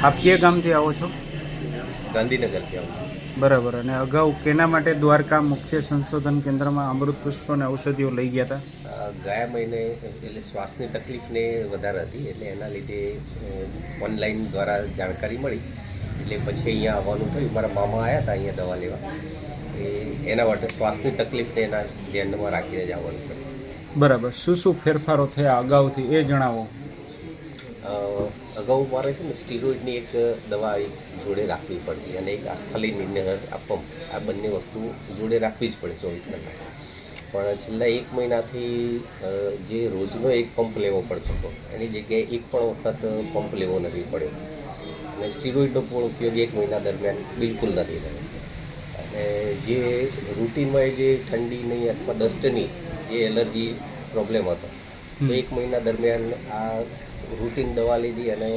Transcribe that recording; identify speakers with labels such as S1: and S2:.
S1: આપ કયા ગામથી આવો છો?
S2: ગાંધીનગરથી આવું છું.
S1: બરાબર. અને અગાઉ કેના માટે દ્વારકા મુખ્ય સંશોધન કેન્દ્રમાં અમૃત પુષ્પ અને ઔષધિઓ લઈ ગયા હતા?
S2: ગયા મહિને એટલે શ્વાસની તકલીફને વધારે હતી, એટલે એના લીધે ઓનલાઈન દ્વારા જાણકારી મળી, એટલે પછી અહીંયા આવવાનું થયું. મારા મામા આવ્યા હતા અહીંયા દવા લેવા, એના માટે શ્વાસની તકલીફને એના ધ્યાનમાં રાખીને જ આવવાનું થયું.
S1: બરાબર. શું શું ફેરફારો થયા અગાઉથી એ જણાવો.
S2: અગાઉ મારે છે ને સ્ટીરોઇડની એક દવા જોડે રાખવી પડતી, અને એક આસ્થાલીન ઇન્હેલર આ પંપ, આ બંને વસ્તુ જોડે રાખવી જ પડે 24 કલાક. પણ છેલ્લા 1 મહિનાથી જે રોજનો એક પંપ લેવો પડતો હતો, એની જગ્યાએ એક પણ વખત પંપ લેવો નથી પડ્યો, અને સ્ટીરોઇડનો પણ ઉપયોગ 1 મહિના દરમિયાન બિલકુલ નથી થયો. અને જે રૂટીનમાં જે ઠંડીની અથવા ડસ્ટની જે એલર્જી પ્રોબ્લેમ હતો, તો 1 મહિના દરમિયાન આ રૂટીન દવા લીધી અને